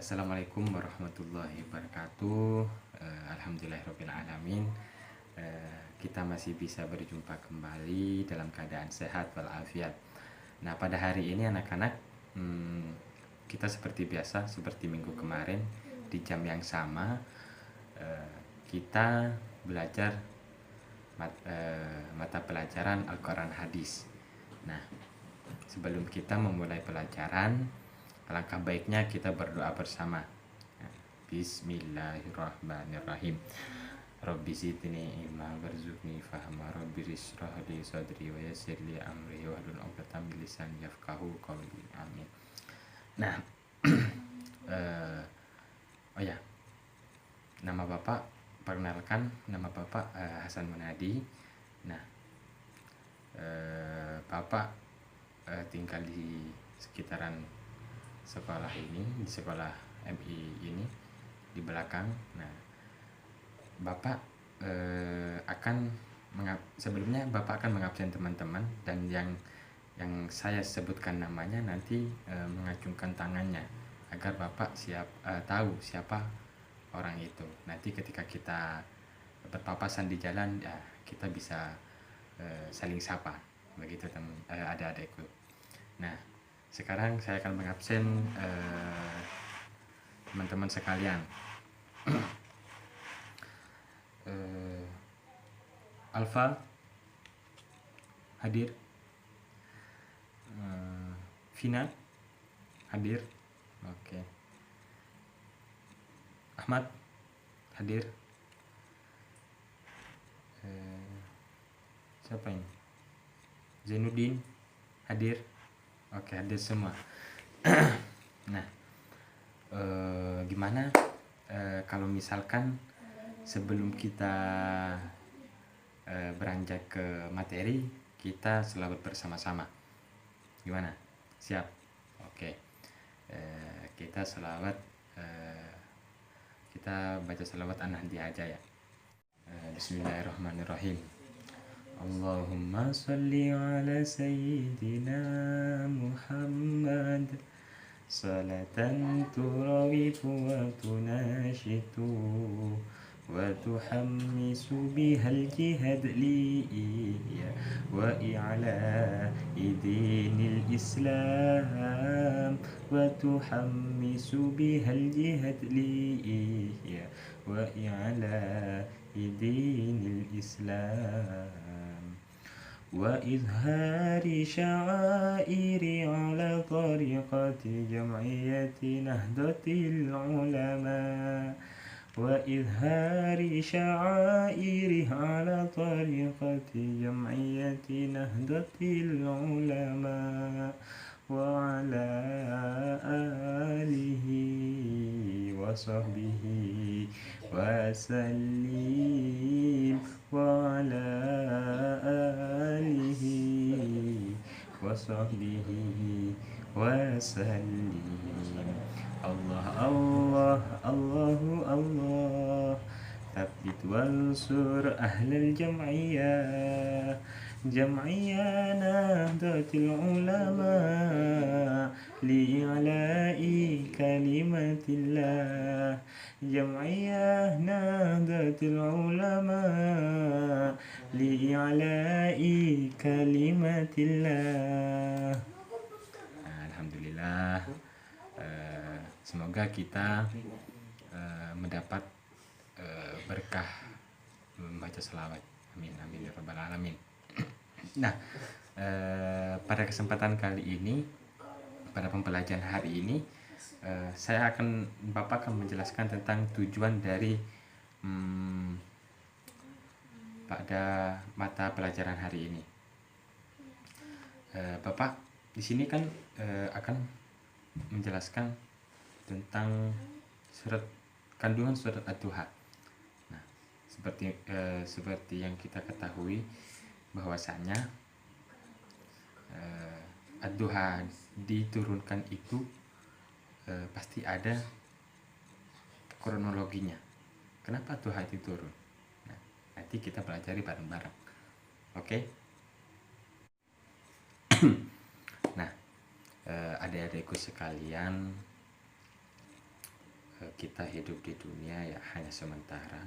Assalamualaikum warahmatullahi wabarakatuh. Alhamdulillahirrabbilalamin. Kita masih bisa berjumpa kembali dalam keadaan sehat walafiat. Nah, pada hari ini anak-anak, kita seperti biasa, seperti minggu kemarin di jam yang sama, kita belajar mata pelajaran Al-Quran Hadis. Nah, sebelum kita memulai pelajaran, alangkah baiknya kita berdoa bersama. Bismillahirrahmanirrahim. Rabbi zidni ilma warzuqni fahma, rabbi ishrah li sadri wa yassir li amri wahlul 'uqdatam min lisani yafqahu qawli. Amin. Nah, oh ya, nama Bapak, perkenalkan, nama Bapak Hasan Munadi. Nah, Bapak tinggal di sekitaran sekolah ini, di sekolah MI ini di belakang. Nah, Bapak sebelumnya Bapak akan mengabsen teman-teman, dan yang saya sebutkan namanya nanti mengacungkan tangannya agar Bapak tahu siapa orang itu. Nanti ketika kita berpapasan di jalan, ya kita bisa saling sapa, begitu adik-adikku. Nah, sekarang saya akan mengabsen teman-teman sekalian. Alfa hadir, Vina hadir, oke. Ahmad hadir, siapa ini? Zainuddin hadir, oke, hadir semua. Nah, gimana kalau misalkan sebelum kita beranjak ke materi, kita selawat bersama-sama? Gimana? Siap? Oke. Kita selawat, kita baca selawat an-Nahdli aja ya. Bismillahirrahmanirrahim. Allahumma salli ala sayyidina Muhammad salatan turawifu wa tunashitu wa tuhammisu bihal jihad liya wa i'la idinil islam wa tuhammisu bihal jihad liya wa i'la idinil islam wa izhari sya'airi ala tariqati jam'iyyati nahdlatil ulama wa izhari sya'airi ala tariqati jam'iyyati nahdlatil ulama wa ala alihi wa sahbihi wa sallim wa ala alihi wa sahbihi wa sallim. Allah Allah Allahu Allah, thabbit wansur ahlal jam'iyah nahdlatil ulama li'ala'i kalimatillah. Jam'iyah nahdlatil ulama li'ala'i kalimatillah. Alhamdulillah. Semoga kita mendapat berkah membaca selawat. Amin amin ya rabbal alamin. Nah, pada kesempatan kali ini, pada pembelajaran hari ini, Bapak akan menjelaskan tentang tujuan dari pada mata pelajaran hari ini. Bapak di sini kan akan menjelaskan tentang kandungan surat Ad-Duha. Nah, seperti yang kita ketahui bahwasanya Ad-Duha diturunkan itu pasti ada kronologinya. Kenapa Ad-Duha itu turun? Nah, nanti kita pelajari bareng-bareng. Oke? Nah, adik-adikku sekalian, kita hidup di dunia ya hanya sementara,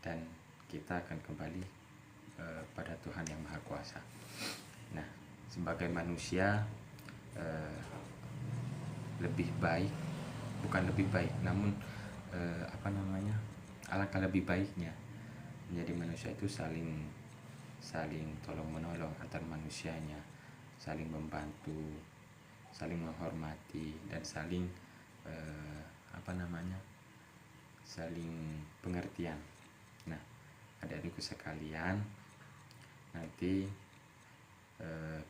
dan kita akan kembali pada Tuhan yang Maha Kuasa. Nah, sebagai manusia lebih baik, bukan lebih baik, namun alangkah lebih baiknya menjadi manusia itu saling tolong menolong antar manusianya, saling membantu, saling menghormati, dan saling saling pengertian. Nah, adik-adikku sekalian, nanti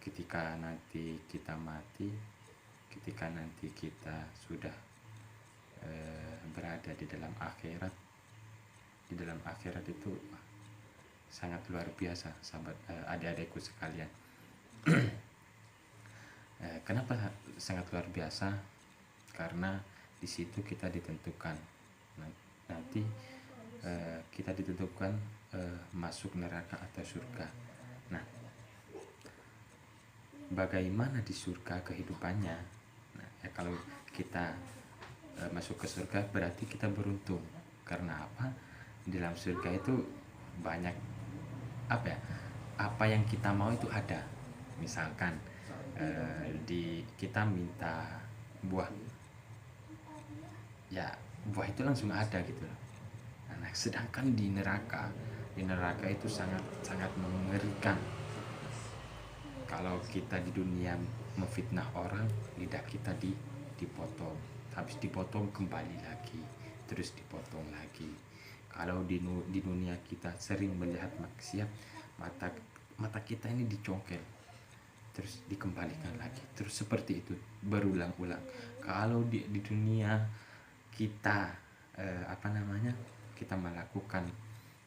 ketika nanti kita mati, ketika nanti kita sudah berada di dalam akhirat itu sangat luar biasa, sahabat, adik-adikku sekalian. Kenapa sangat luar biasa? Karena di situ kita ditentukan nanti kita ditentukan masuk neraka atau surga. Nah, bagaimana di surga kehidupannya? Nah, ya kalau kita masuk ke surga berarti kita beruntung. Karena apa? Di dalam surga itu banyak apa yang kita mau itu ada. Misalkan kita minta buah, ya buah itu langsung ada gitu loh. Nah, sedangkan di neraka itu sangat mengerikan. Kalau kita di dunia memfitnah orang, lidah kita dipotong, habis dipotong kembali lagi, terus dipotong lagi. Kalau di dunia kita sering melihat maksiat, mata kita ini dicongkel, terus dikembalikan lagi, terus seperti itu berulang-ulang. Kalau di dunia kita kita melakukan,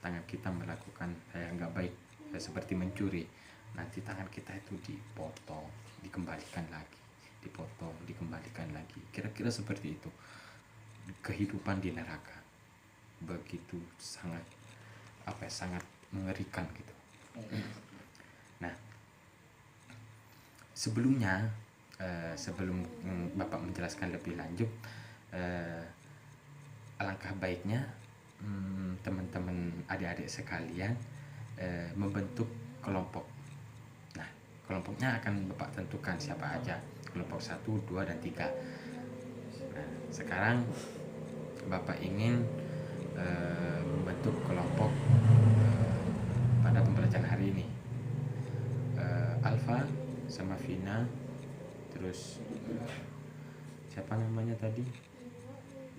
tangan kita melakukan yang nggak baik, seperti mencuri, nanti tangan kita itu dipotong, dikembalikan lagi, dipotong, dikembalikan lagi. Kira-kira seperti itu kehidupan di neraka. Begitu sangat mengerikan gitu. Nah, sebelum Bapak menjelaskan lebih lanjut, alangkah baiknya teman-teman adik-adik sekalian membentuk kelompok. Nah, kelompoknya akan Bapak tentukan siapa aja, kelompok 1, 2, dan 3. Nah, sekarang Bapak ingin membentuk kelompok pada pembelajaran hari ini. Alfa sama Vina, terus siapa namanya tadi?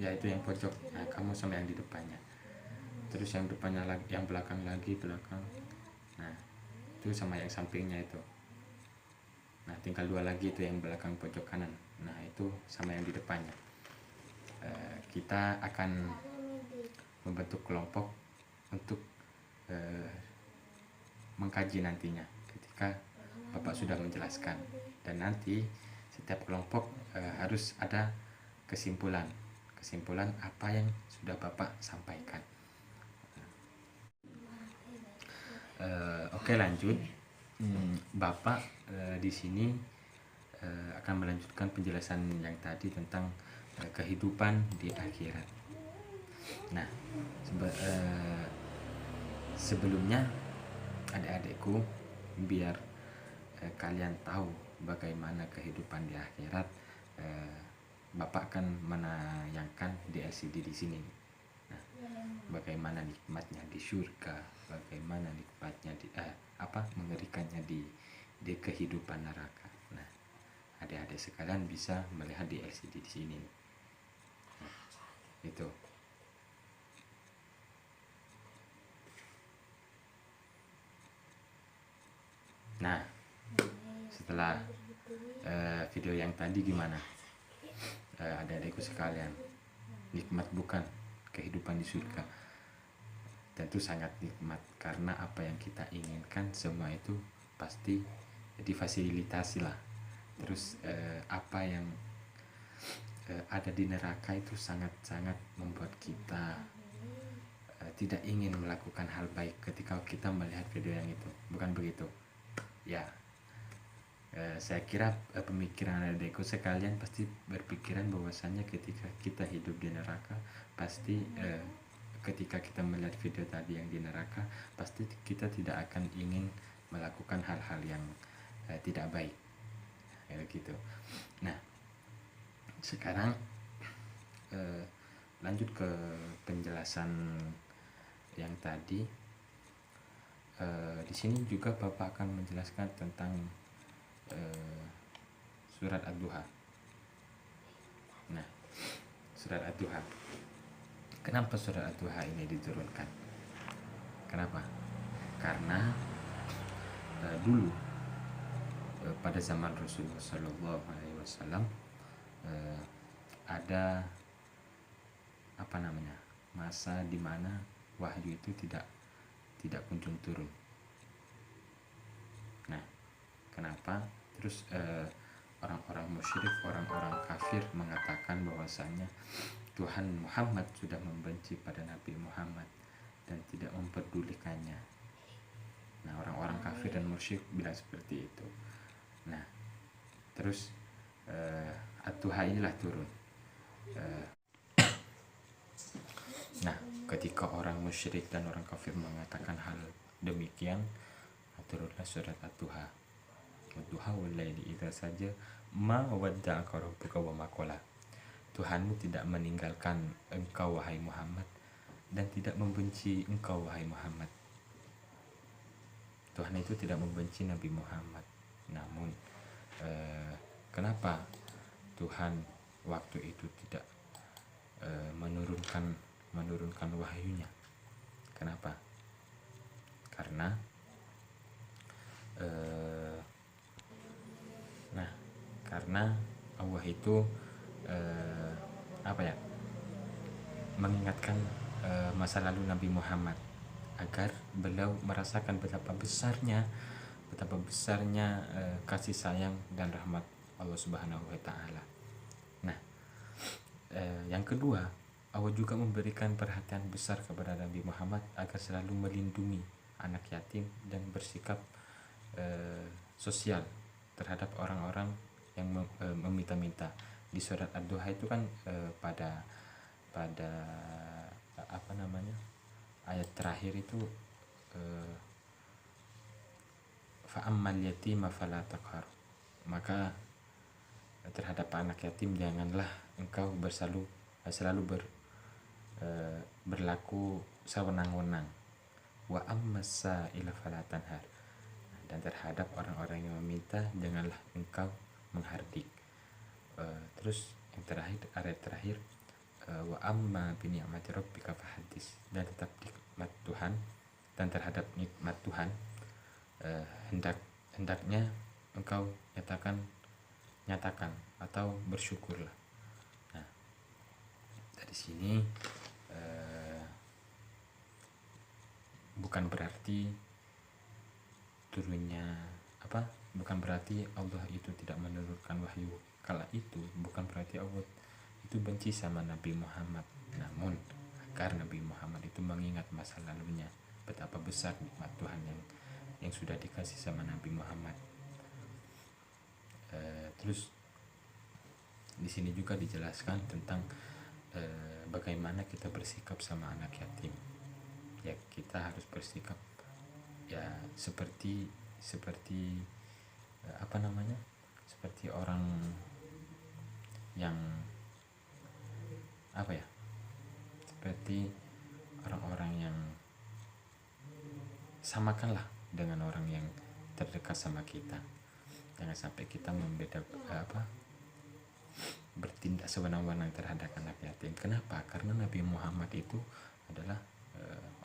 Ya, itu yang pojok. Nah, kamu sama yang di depannya. Terus yang depannya lagi, yang belakang. Nah, itu sama yang sampingnya itu. Nah, tinggal 2 lagi, itu yang belakang pojok kanan. Nah, itu sama yang di depannya. Kita akan membentuk kelompok untuk mengkaji nantinya ketika Bapak sudah menjelaskan, dan nanti setiap kelompok harus ada kesimpulan apa yang sudah Bapak sampaikan. Oke, lanjut. Bapak di sini akan melanjutkan penjelasan yang tadi tentang kehidupan di akhirat. Nah, sebelumnya adik-adikku, biar kalian tahu bagaimana kehidupan di akhirat, Bapak akan menayangkan di LCD di sini. Nah, bagaimana nikmatnya di surga, bagaimana nikmatnya mengerikannya di kehidupan neraka. Nah, adik-adik sekalian bisa melihat di LCD di sini. Nah, itu. Nah, setelah video yang tadi gimana? Adik-adikku sekalian, nikmat bukan kehidupan di surga? Tentu sangat nikmat, karena apa yang kita inginkan semua itu pasti difasilitasi lah. Terus apa yang ada di neraka itu sangat-sangat membuat kita tidak ingin melakukan hal baik ketika kita melihat video yang itu, bukan begitu? Ya, Saya kira pemikiran adikku sekalian pasti berpikiran bahwasanya ketika kita hidup di neraka pasti ketika kita melihat video tadi yang di neraka pasti kita tidak akan ingin melakukan hal-hal yang tidak baik gitu. Nah sekarang lanjut ke penjelasan yang tadi. Di sini juga Bapak akan menjelaskan tentang surat Ad-Duha. Nah, surat Ad-Duha. Kenapa surat Ad-Duha ini diturunkan? Kenapa? Karena dulu pada zaman Rasulullah Shallallahu Alaihi Wasallam ada masa di mana wahyu itu tidak kunjung turun. Nah, kenapa? Terus orang-orang musyrik, orang-orang kafir mengatakan bahwasanya Tuhan Muhammad sudah membenci pada Nabi Muhammad dan tidak memperdulikannya. Nah, orang-orang kafir dan musyrik bilang seperti itu. Nah, terus Ad-Duha inilah turun. Nah, ketika orang musyrik dan orang kafir mengatakan hal demikian, turunlah surat Ad-Duha. Ad-Duha wal laili idza saja ma wadda'aka rabbuka wa ma qala. Tuhanmu tidak meninggalkan engkau wahai Muhammad dan tidak membenci engkau wahai Muhammad. Tuhan itu tidak membenci Nabi Muhammad. Namun kenapa Tuhan waktu itu tidak menurunkan wahyunya? Kenapa? Karena karena Allah itu mengingatkan masa lalu Nabi Muhammad agar beliau merasakan betapa besarnya kasih sayang dan rahmat Allah Subhanahu wa taala. Nah, yang kedua, Allah juga memberikan perhatian besar kepada Nabi Muhammad agar selalu melindungi anak yatim dan bersikap sosial terhadap orang-orang yang meminta-minta. Di surat Ad-Duha itu kan pada ayat terakhir itu fa'ammal yatima fala taqhar, maka terhadap anak yatim janganlah engkau selalu berlaku sewenang-wenang. Wa ammas sa'ila fala tanhar, dan terhadap orang-orang yang meminta janganlah engkau menghardik. Terus yang terakhir, ayat terakhir, wa amma bi ni'mati rabbika fahaddits, dan tetap nikmat Tuhan dan terhadap nikmat Tuhan hendaknya engkau nyatakan atau bersyukurlah. Nah, dari sini bukan berarti Allah itu tidak menurunkan wahyu kala itu, bukan berarti Allah itu benci sama Nabi Muhammad. Namun agar Nabi Muhammad itu mengingat masa lalunya, betapa besar nikmat Tuhan yang sudah dikasih sama Nabi Muhammad. Terus di sini juga dijelaskan tentang bagaimana kita bersikap sama anak yatim. Ya, kita harus bersikap ya seperti seperti orang yang seperti orang-orang yang samakanlah dengan orang yang terdekat sama kita. Jangan sampai kita bertindak sewenang-wenang terhadap anak yatim. Kenapa? Karena Nabi Muhammad itu adalah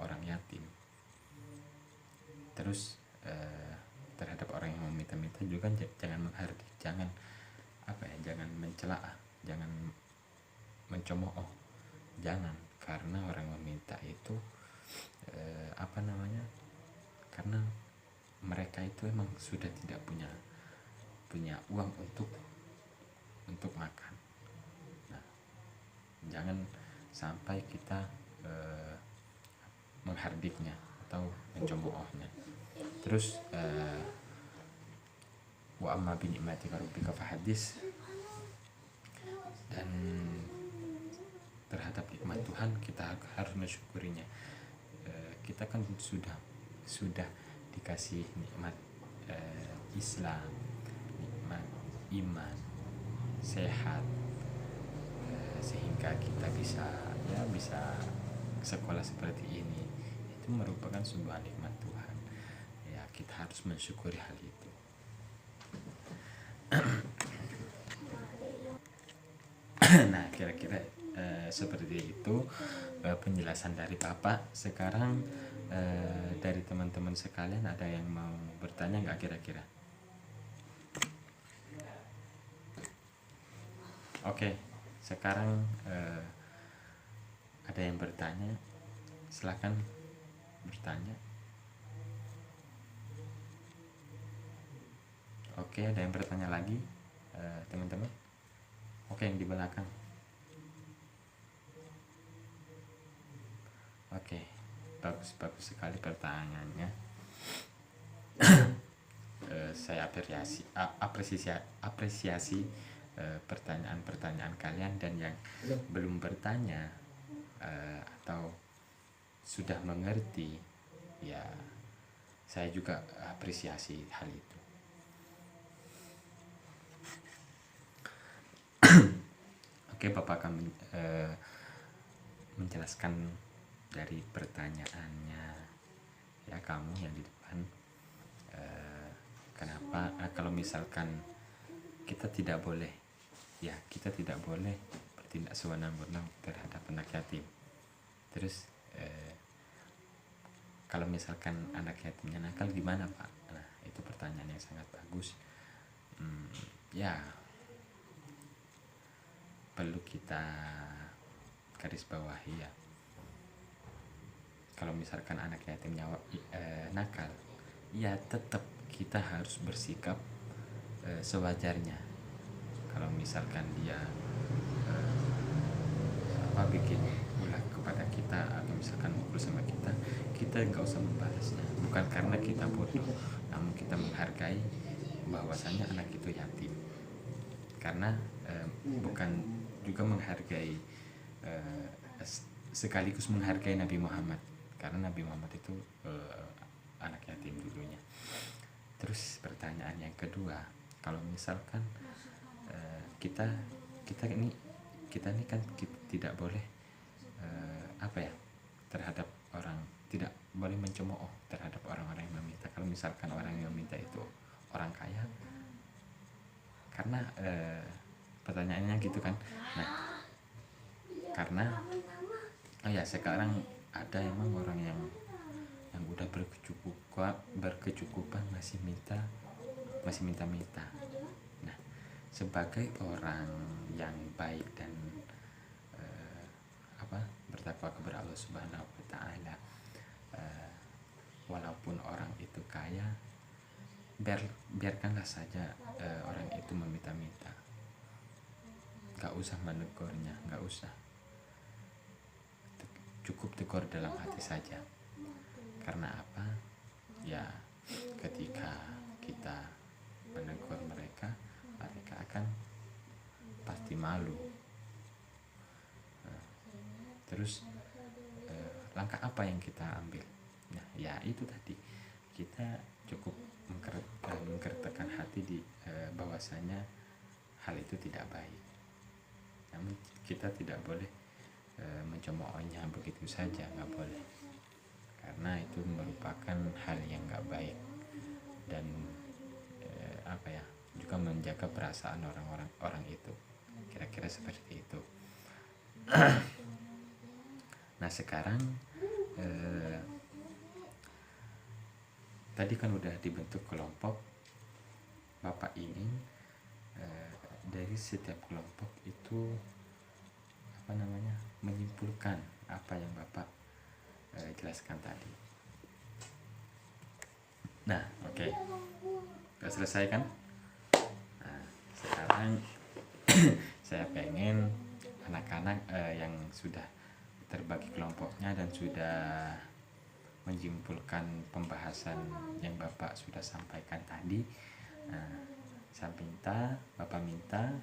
orang yatim. Terus terhadap orang yang meminta-minta juga jangan menghardik, jangan mencela, jangan mencemooh, jangan. Karena orang meminta itu karena mereka itu emang sudah tidak punya uang untuk makan. Nah, jangan sampai kita menghardiknya atau mencemoohnya. Terus Wa amma bi ni'mati rabbika fahadits. Dan terhadap nikmat Tuhan kita harus mensyukurinya. Kita kan sudah dikasih nikmat Islam, nikmat iman, sehat, sehingga kita bisa sekolah seperti ini. Itu merupakan sebuah nikmat Tuhan. Ya, kita harus mensyukuri hal itu. Nah, kira-kira seperti itu penjelasan dari Bapak. Sekarang dari teman-teman sekalian ada yang mau bertanya nggak kira-kira? Oke, sekarang ada yang bertanya, silakan bertanya. Oke, ada yang bertanya lagi teman-teman? Oke, yang di belakang. Oke, bagus sekali pertanyaannya. Saya apresiasi pertanyaan-pertanyaan kalian, dan yang belum bertanya atau sudah mengerti, ya saya juga apresiasi hal itu. Oke, Bapak akan menjelaskan dari pertanyaannya ya, kamu yang di depan. Kenapa kalau misalkan kita tidak boleh bertindak sewenang-wenang terhadap anak yatim. Terus kalau misalkan anak yatimnya nakal gimana, Pak? Nah, itu pertanyaan yang sangat bagus. Ya, perlu kita garis bawahi ya. Kalau misalkan anak yatimnya nakal, ya tetap kita harus bersikap sewajarnya. Kalau misalkan dia bikin ulah kepada kita atau misalkan mukul sama kita nggak usah membalasnya. Bukan karena kita bodoh, namun kita menghargai bahwasanya anak itu yatim. Karena bukan juga menghargai sekaligus menghargai Nabi Muhammad, karena Nabi Muhammad itu anak yatim dulunya. Terus pertanyaan yang kedua, kalau misalkan kita ini kan tidak boleh terhadap orang, tidak boleh mencemooh terhadap orang-orang yang meminta. Kalau misalkan orang yang meminta itu orang kaya, karena pertanyaannya gitu kan. Nah, karena sekarang ada emang orang yang udah berkecukupan masih minta. Nah, sebagai orang yang baik dan bertakwa kepada Allah Subhanahu wa taala, walaupun orang itu kaya, biarkanlah saja orang itu meminta-minta. Gak usah menegurnya, gak usah. Cukup tegur dalam hati saja. Karena apa? Ya, ketika kita menegur mereka akan pasti malu. Terus langkah apa yang kita ambil? Nah, ya itu tadi, kita cukup mengkertakan hati di bahwasanya hal itu tidak baik. Namun kita tidak boleh mencemoohnya begitu saja, nggak boleh, karena itu merupakan hal yang nggak baik dan juga menjaga perasaan orang itu, kira-kira seperti itu. Nah, sekarang tadi kan udah dibentuk kelompok. Bapak ingin dari setiap kelompok itu menyimpulkan apa yang Bapak jelaskan tadi. Nah, oke. Udah selesai kan? Nah, sekarang saya pengen anak-anak yang sudah terbagi kelompoknya dan sudah menyimpulkan pembahasan yang Bapak sudah sampaikan tadi, saya minta, Bapak minta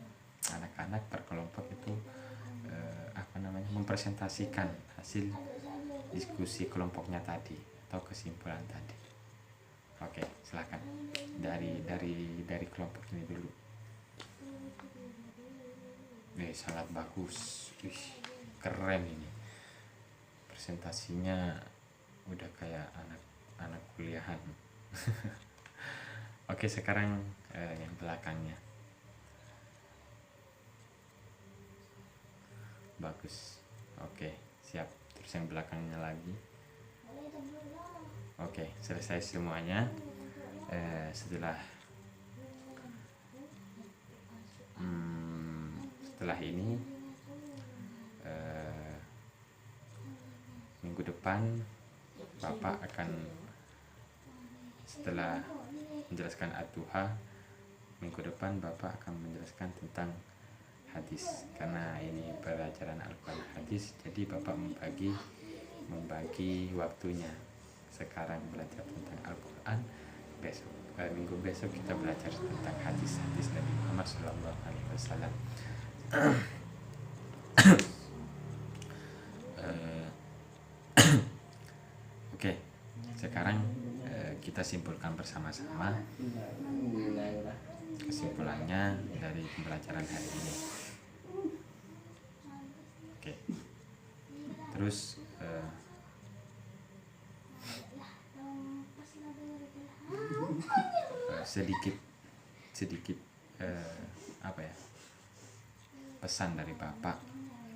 anak-anak berkelompok itu mempresentasikan hasil diskusi kelompoknya tadi atau kesimpulan tadi. Oke, silakan dari kelompok ini dulu. Sangat bagus. Keren ini. Presentasinya udah kayak anak kuliahan. Oke, sekarang yang belakangnya. Bagus. Oke, siap. Terus yang belakangnya lagi. Oke, selesai semuanya. Setelah ini minggu depan Bapak akan, setelah menjelaskan ad-duha, minggu depan Bapak akan menjelaskan tentang hadis, karena ini pelajaran Al-Quran hadis, jadi Bapak membagi waktunya. Sekarang belajar tentang Al-Quran, minggu besok kita belajar tentang hadis-hadis Nabi Muhammad SAW. Oke, sekarang kita simpulkan bersama-sama kesimpulannya dari pembelajaran hari ini. Oke, terus sedikit pesan dari Bapak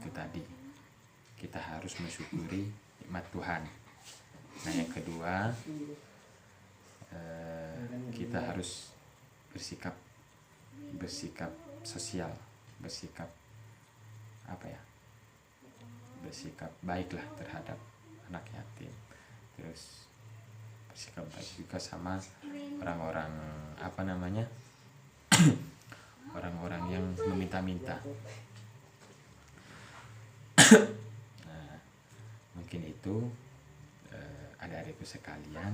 itu tadi, kita harus mensyukuri nikmat Tuhan. Nah, yang kedua, kita harus bersikap sosial, bersikap baiklah terhadap anak yatim. Terus bersikap baik juga sama orang-orang orang-orang yang meminta-minta. Nah, mungkin itu adik-adikku sekalian.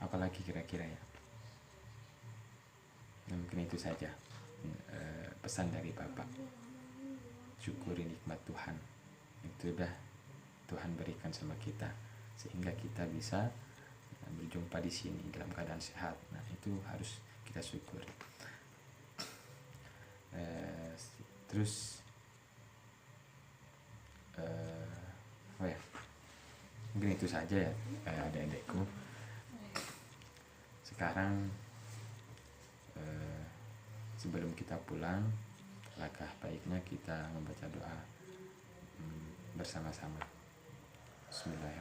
Apalagi kira-kira ya. Mungkin itu saja pesan dari Bapak. Syukuri nikmat Tuhan, itu udah Tuhan berikan sama kita, sehingga kita bisa berjumpa di sini dalam keadaan sehat. Nah, itu harus kita syukuri. Terus mungkin itu saja ya adik-adikku. Sekarang sebelum kita pulang, langkah baiknya kita membaca doa bersama-sama. Bismillahirrahmanirrahim.